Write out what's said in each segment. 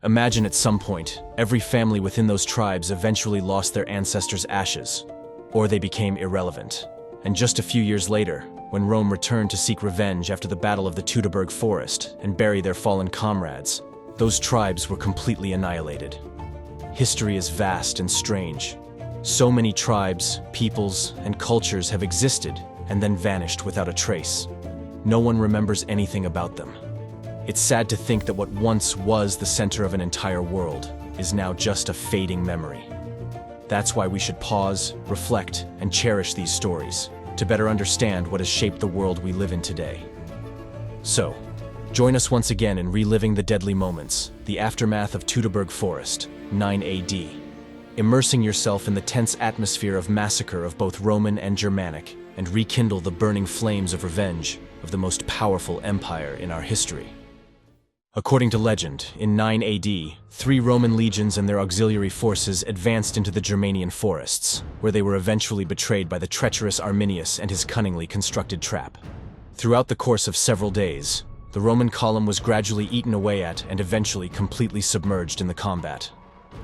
Imagine at some point, every family within those tribes eventually lost their ancestors' ashes, or they became irrelevant. And just a few years later, when Rome returned to seek revenge after the Battle of the Teutoburg Forest and bury their fallen comrades, those tribes were completely annihilated. History is vast and strange. So many tribes, peoples, and cultures have existed and then vanished without a trace. No one remembers anything about them. It's sad to think that what once was the center of an entire world is now just a fading memory. That's why we should pause, reflect, and cherish these stories to better understand what has shaped the world we live in today. So, join us once again in reliving the deadly moments, the aftermath of Teutoburg Forest, 9 AD, immersing yourself in the tense atmosphere of massacre of both Roman and Germanic, and rekindle the burning flames of revenge of the most powerful empire in our history. According to legend, in 9 AD, 3 Roman legions and their auxiliary forces advanced into the Germanian forests, where they were eventually betrayed by the treacherous Arminius and his cunningly constructed trap. Throughout the course of several days, the Roman column was gradually eaten away at and eventually completely submerged in the combat.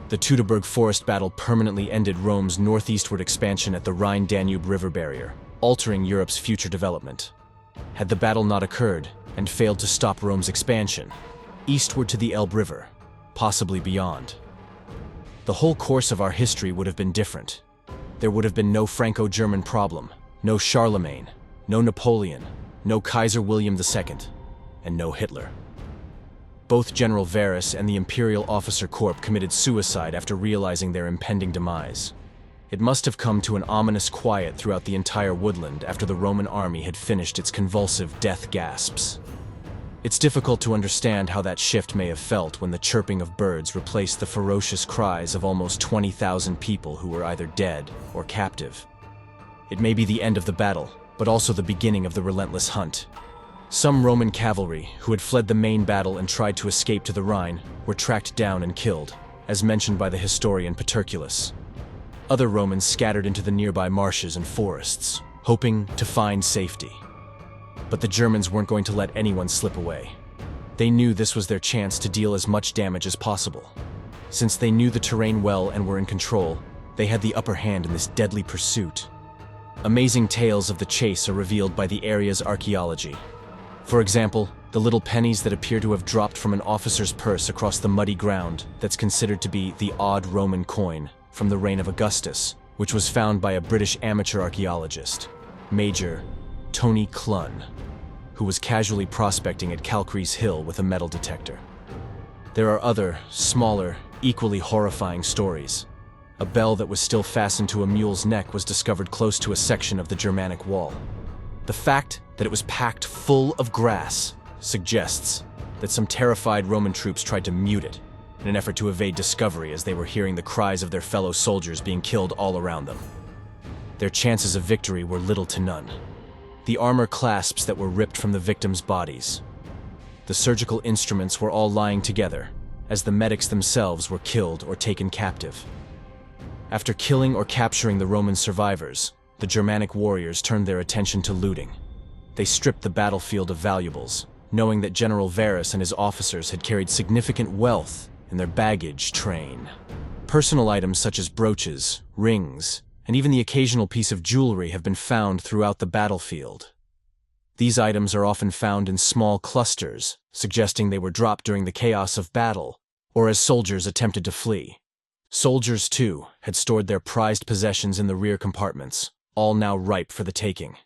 The Teutoburg Forest battle permanently ended Rome's northeastward expansion at the Rhine-Danube river barrier, altering Europe's future development. Had the battle not occurred and failed to stop Rome's expansion, eastward to the Elbe River, possibly beyond, the whole course of our history would have been different. There would have been no Franco-German problem, no Charlemagne, no Napoleon, no Kaiser William II, and no Hitler. Both General Varus and the Imperial Officer Corps committed suicide after realizing their impending demise. It must have come to an ominous quiet throughout the entire woodland after the Roman army had finished its convulsive death gasps. It's difficult to understand how that shift may have felt when the chirping of birds replaced the ferocious cries of almost 20,000 people who were either dead or captive. It may be the end of the battle, but also the beginning of the relentless hunt. Some Roman cavalry, who had fled the main battle and tried to escape to the Rhine, were tracked down and killed, as mentioned by the historian Paterculus. Other Romans scattered into the nearby marshes and forests, hoping to find safety. But the Germans weren't going to let anyone slip away. They knew this was their chance to deal as much damage as possible. Since they knew the terrain well and were in control, they had the upper hand in this deadly pursuit. Amazing tales of the chase are revealed by the area's archaeology. For example, the little pennies that appear to have dropped from an officer's purse across the muddy ground that's considered to be the odd Roman coin from the reign of Augustus, which was found by a British amateur archaeologist, Major Tony Clun, who was casually prospecting at Calcrease Hill with a metal detector. There are other, smaller, equally horrifying stories. A bell that was still fastened to a mule's neck was discovered close to a section of the Germanic wall. The fact that it was packed full of grass suggests that some terrified Roman troops tried to mute it in an effort to evade discovery as they were hearing the cries of their fellow soldiers being killed all around them. Their chances of victory were little to none. The armor clasps that were ripped from the victims' bodies. The surgical instruments were all lying together, as the medics themselves were killed or taken captive. After killing or capturing the Roman survivors, the Germanic warriors turned their attention to looting. They stripped the battlefield of valuables, knowing that General Varus and his officers had carried significant wealth in their baggage train. Personal items such as brooches, rings, and even the occasional piece of jewelry have been found throughout the battlefield. These items are often found in small clusters, suggesting they were dropped during the chaos of battle, or as soldiers attempted to flee. Soldiers, too, had stored their prized possessions in the rear compartments, all now ripe for the taking.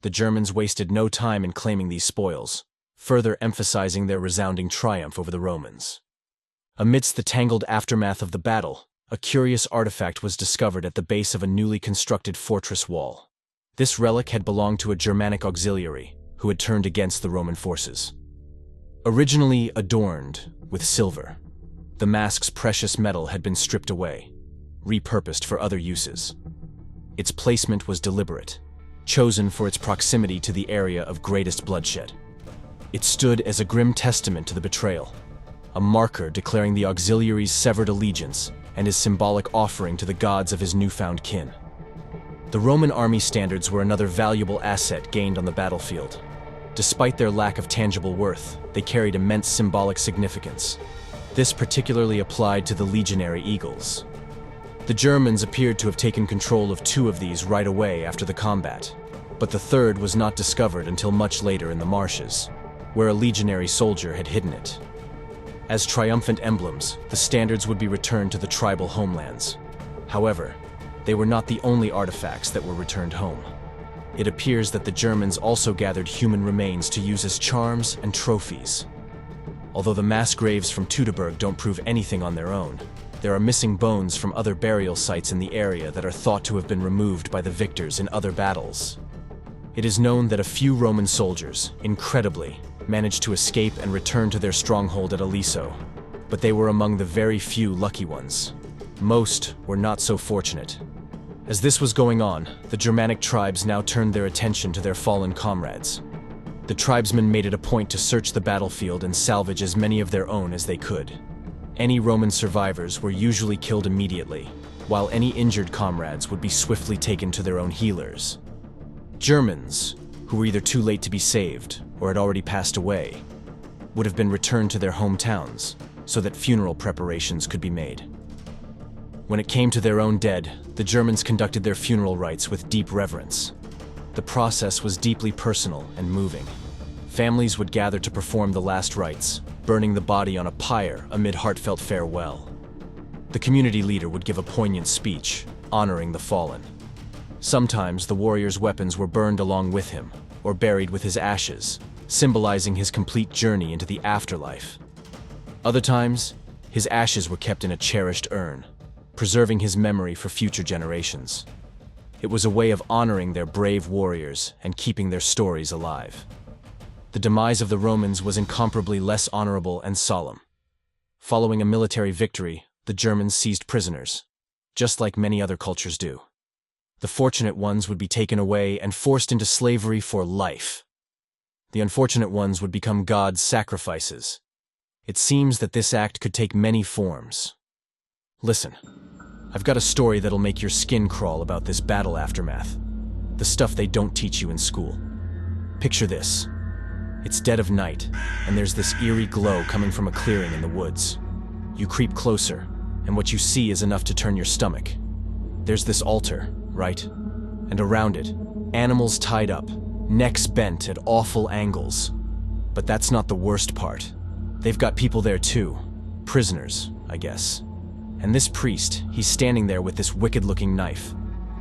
The Germans wasted no time in claiming these spoils, further emphasizing their resounding triumph over the Romans. Amidst the tangled aftermath of the battle, a curious artifact was discovered at the base of a newly constructed fortress wall. This relic had belonged to a Germanic auxiliary who had turned against the Roman forces. Originally adorned with silver, the mask's precious metal had been stripped away, repurposed for other uses. Its placement was deliberate, chosen for its proximity to the area of greatest bloodshed. It stood as a grim testament to the betrayal, a marker declaring the auxiliary's severed allegiance and his symbolic offering to the gods of his newfound kin. The Roman army standards were another valuable asset gained on the battlefield. Despite their lack of tangible worth, they carried immense symbolic significance. This particularly applied to the legionary eagles. The Germans appeared to have taken control of 2 of these right away after the combat, but the third was not discovered until much later in the marshes, where a legionary soldier had hidden it. As triumphant emblems, the standards would be returned to the tribal homelands. However, they were not the only artifacts that were returned home. It appears that the Germans also gathered human remains to use as charms and trophies. Although the mass graves from Teutoburg don't prove anything on their own, there are missing bones from other burial sites in the area that are thought to have been removed by the victors in other battles. It is known that a few Roman soldiers, incredibly, managed to escape and return to their stronghold at Aliso, but they were among the very few lucky ones. Most were not so fortunate. As this was going on, the Germanic tribes now turned their attention to their fallen comrades. The tribesmen made it a point to search the battlefield and salvage as many of their own as they could. Any Roman survivors were usually killed immediately, while any injured comrades would be swiftly taken to their own healers. Germans, who were either too late to be saved or had already passed away, would have been returned to their hometowns so that funeral preparations could be made. When it came to their own dead, the Germans conducted their funeral rites with deep reverence. The process was deeply personal and moving. Families would gather to perform the last rites, burning the body on a pyre amid heartfelt farewell. The community leader would give a poignant speech, honoring the fallen. Sometimes the warrior's weapons were burned along with him, or buried with his ashes, symbolizing his complete journey into the afterlife. Other times, his ashes were kept in a cherished urn, preserving his memory for future generations. It was a way of honoring their brave warriors and keeping their stories alive. The demise of the Romans was incomparably less honorable and solemn. Following a military victory, the Germans seized prisoners, just like many other cultures do. The fortunate ones would be taken away and forced into slavery for life. The unfortunate ones would become God's sacrifices. It seems that this act could take many forms. Listen, I've got a story that'll make your skin crawl about this battle aftermath. The stuff they don't teach you in school. Picture this. It's dead of night, and there's this eerie glow coming from a clearing in the woods. You creep closer, and what you see is enough to turn your stomach. There's this altar, right? And around it, animals tied up, necks bent at awful angles. But that's not the worst part. They've got people there too. Prisoners, I guess. And this priest, he's standing there with this wicked-looking knife.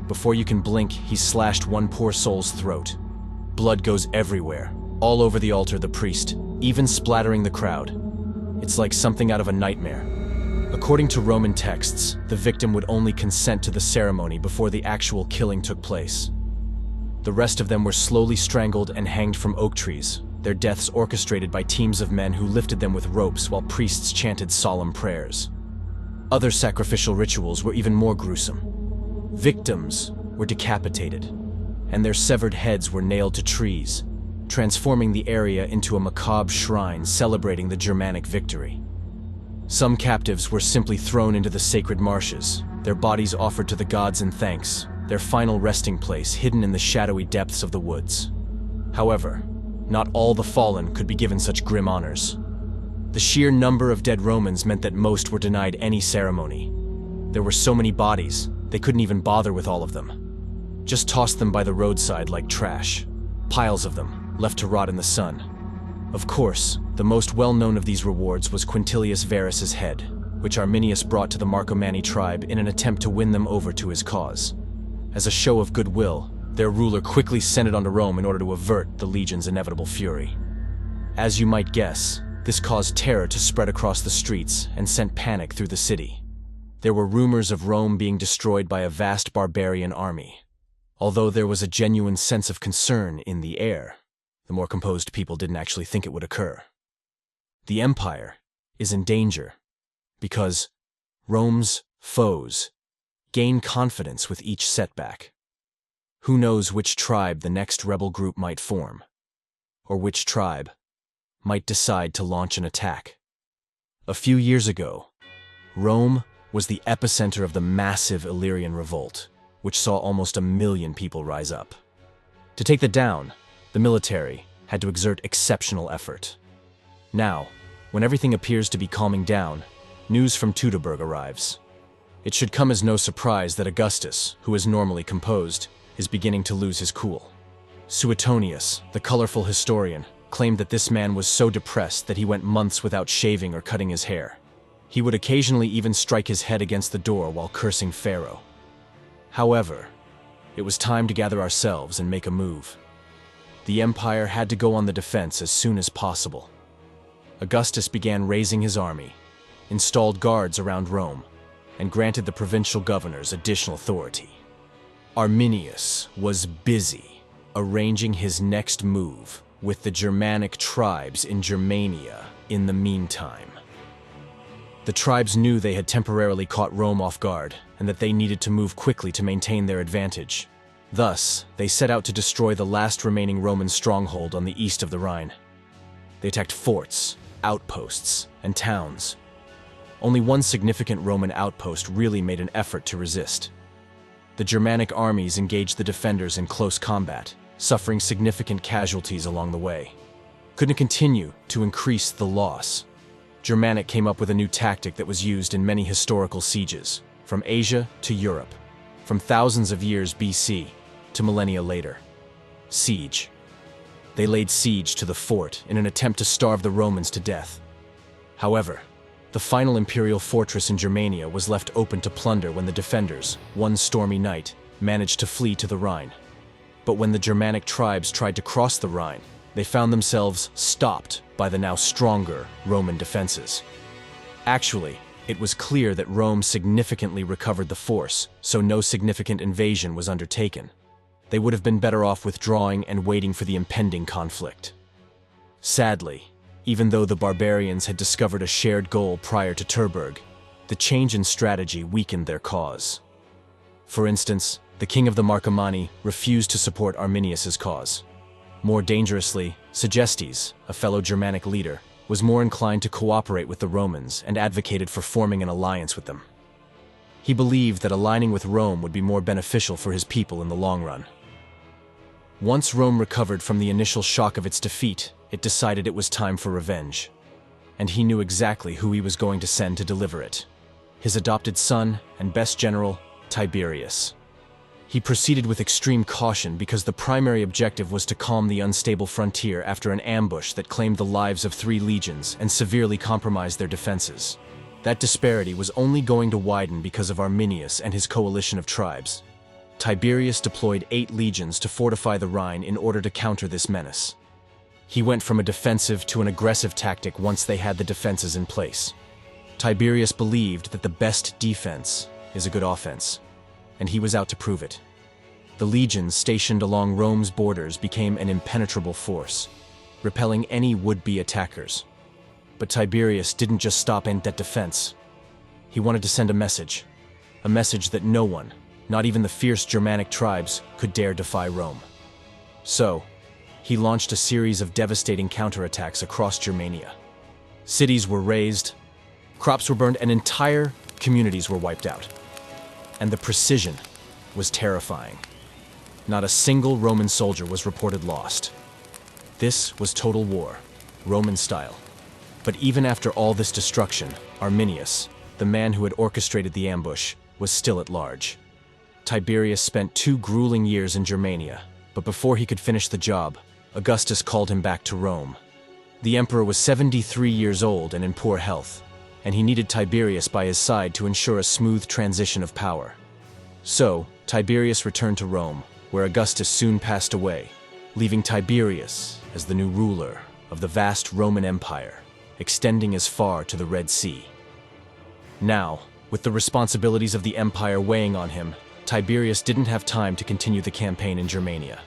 Before you can blink, he's slashed one poor soul's throat. Blood goes everywhere, all over the altar, the priest, even splattering the crowd. It's like something out of a nightmare. According to Roman texts, the victim would only consent to the ceremony before the actual killing took place. The rest of them were slowly strangled and hanged from oak trees, their deaths orchestrated by teams of men who lifted them with ropes while priests chanted solemn prayers. Other sacrificial rituals were even more gruesome. Victims were decapitated, and their severed heads were nailed to trees, transforming the area into a macabre shrine celebrating the Germanic victory. Some captives were simply thrown into the sacred marshes, their bodies offered to the gods in thanks, their final resting place hidden in the shadowy depths of the woods. However, not all the fallen could be given such grim honors. The sheer number of dead Romans meant that most were denied any ceremony. There were so many bodies, they couldn't even bother with all of them. Just tossed them by the roadside like trash. Piles of them, left to rot in the sun. Of course, the most well-known of these rewards was Quintilius Varus's head, which Arminius brought to the Marcomanni tribe in an attempt to win them over to his cause. As a show of goodwill, their ruler quickly sent it onto Rome in order to avert the legion's inevitable fury. As you might guess, this caused terror to spread across the streets and sent panic through the city. There were rumors of Rome being destroyed by a vast barbarian army. Although there was a genuine sense of concern in the air, the more composed people didn't actually think it would occur. The empire is in danger because Rome's foes gain confidence with each setback. Who knows which tribe the next rebel group might form, or which tribe might decide to launch an attack. A few years ago, Rome was the epicenter of the massive Illyrian revolt, which saw almost 1 million people rise up. To take that down, the military had to exert exceptional effort. Now, When everything appears to be calming down, news from Teutoburg arrives. It should come as no surprise that Augustus, who is normally composed, is beginning to lose his cool. Suetonius, the colorful historian, claimed that this man was so depressed that he went months without shaving or cutting his hair. He would occasionally even strike his head against the door while cursing Pharaoh. However, it was time to gather ourselves and make a move. The empire had to go on the defense as soon as possible. Augustus began raising his army, installed guards around Rome, and granted the provincial governors additional authority. Arminius was busy arranging his next move with the Germanic tribes in Germania in the meantime. The tribes knew they had temporarily caught Rome off guard and that they needed to move quickly to maintain their advantage. Thus, they set out to destroy the last remaining Roman stronghold on the east of the Rhine. They attacked forts, outposts, and towns. Only one significant Roman outpost really made an effort to resist. The Germanic armies engaged the defenders in close combat, suffering significant casualties along the way. Couldn't continue to increase the loss. Germanic came up with a new tactic that was used in many historical sieges, from Asia to Europe, from thousands of years BC to millennia later. Siege. They laid siege to the fort in an attempt to starve the Romans to death. However, the final imperial fortress in Germania was left open to plunder when the defenders, one stormy night, managed to flee to the Rhine. But when the Germanic tribes tried to cross the Rhine, they found themselves stopped by the now stronger Roman defenses. Actually, it was clear that Rome significantly recovered the force, so no significant invasion was undertaken. They would have been better off withdrawing and waiting for the impending conflict. Sadly, even though the barbarians had discovered a shared goal prior to Teutoburg, the change in strategy weakened their cause. For instance, the king of the Marcomanni refused to support Arminius's cause. More dangerously, Segestes, a fellow Germanic leader, was more inclined to cooperate with the Romans and advocated for forming an alliance with them. He believed that aligning with Rome would be more beneficial for his people in the long run. Once Rome recovered from the initial shock of its defeat, it decided it was time for revenge. And he knew exactly who he was going to send to deliver it: his adopted son and best general, Tiberius. He proceeded with extreme caution because the primary objective was to calm the unstable frontier after an ambush that claimed the lives of 3 legions and severely compromised their defenses. That disparity was only going to widen because of Arminius and his coalition of tribes. Tiberius deployed 8 legions to fortify the Rhine in order to counter this menace. He went from a defensive to an aggressive tactic once they had the defenses in place. Tiberius believed that the best defense is a good offense, and he was out to prove it. The legions stationed along Rome's borders became an impenetrable force, repelling any would-be attackers. But Tiberius didn't just stop at that defense. He wanted to send a message that no one, not even the fierce Germanic tribes, could dare defy Rome. So, he launched a series of devastating counterattacks across Germania. Cities were razed, crops were burned, and entire communities were wiped out. And the precision was terrifying. Not a single Roman soldier was reported lost. This was total war, Roman style. But even after all this destruction, Arminius, the man who had orchestrated the ambush, was still at large. Tiberius spent 2 grueling years in Germania, but before he could finish the job, Augustus called him back to Rome. The emperor was 73 years old and in poor health, and he needed Tiberius by his side to ensure a smooth transition of power. So, Tiberius returned to Rome, where Augustus soon passed away, leaving Tiberius as the new ruler of the vast Roman Empire, extending as far to the Red Sea. Now, with the responsibilities of the empire weighing on him, Tiberius didn't have time to continue the campaign in Germania.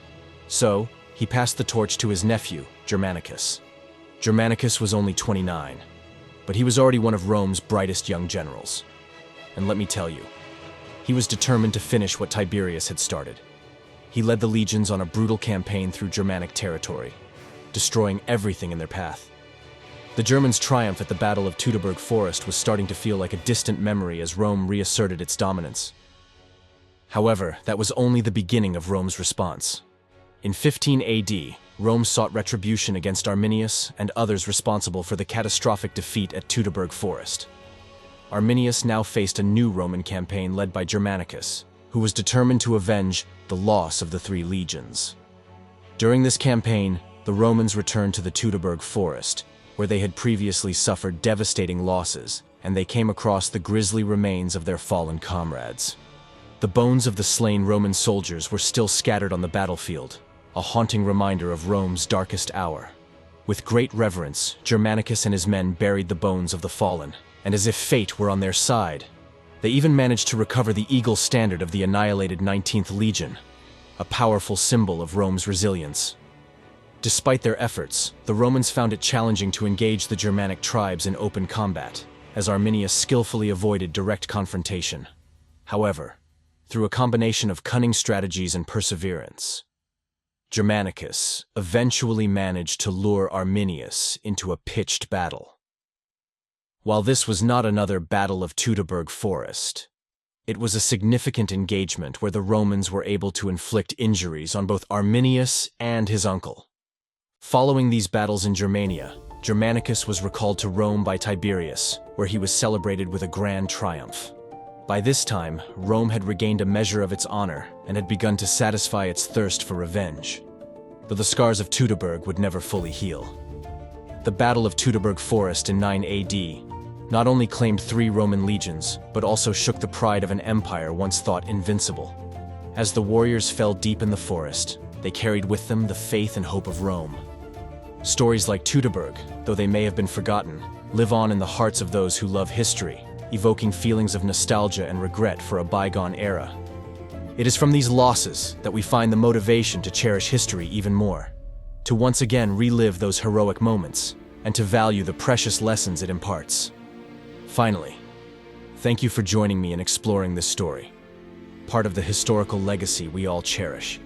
So, he passed the torch to his nephew, Germanicus. Germanicus was only 29, but he was already one of Rome's brightest young generals. And let me tell you, he was determined to finish what Tiberius had started. He led the legions on a brutal campaign through Germanic territory, destroying everything in their path. The Germans' triumph at the Battle of Teutoburg Forest was starting to feel like a distant memory as Rome reasserted its dominance. However, that was only the beginning of Rome's response. In 15 AD, Rome sought retribution against Arminius and others responsible for the catastrophic defeat at Teutoburg Forest. Arminius now faced a new Roman campaign led by Germanicus, who was determined to avenge the loss of the three legions. During this campaign, the Romans returned to the Teutoburg Forest, where they had previously suffered devastating losses, and they came across the grisly remains of their fallen comrades. The bones of the slain Roman soldiers were still scattered on the battlefield, a haunting reminder of Rome's darkest hour. With great reverence, Germanicus and his men buried the bones of the fallen, and as if fate were on their side, they even managed to recover the eagle standard of the annihilated 19th Legion, a powerful symbol of Rome's resilience. Despite their efforts, the Romans found it challenging to engage the Germanic tribes in open combat, as Arminius skillfully avoided direct confrontation. However, through a combination of cunning strategies and perseverance, Germanicus eventually managed to lure Arminius into a pitched battle. While this was not another Battle of Teutoburg Forest, it was a significant engagement where the Romans were able to inflict injuries on both Arminius and his uncle. Following these battles in Germania, Germanicus was recalled to Rome by Tiberius, where he was celebrated with a grand triumph. By this time, Rome had regained a measure of its honor and had begun to satisfy its thirst for revenge, though the scars of Teutoburg would never fully heal. The Battle of Teutoburg Forest in 9 AD not only claimed 3 Roman legions, but also shook the pride of an empire once thought invincible. As the warriors fell deep in the forest, they carried with them the faith and hope of Rome. Stories like Teutoburg, though they may have been forgotten, live on in the hearts of those who love history, evoking feelings of nostalgia and regret for a bygone era. It is from these losses that we find the motivation to cherish history even more, to once again relive those heroic moments, and to value the precious lessons it imparts. Finally, thank you for joining me in exploring this story, part of the historical legacy we all cherish.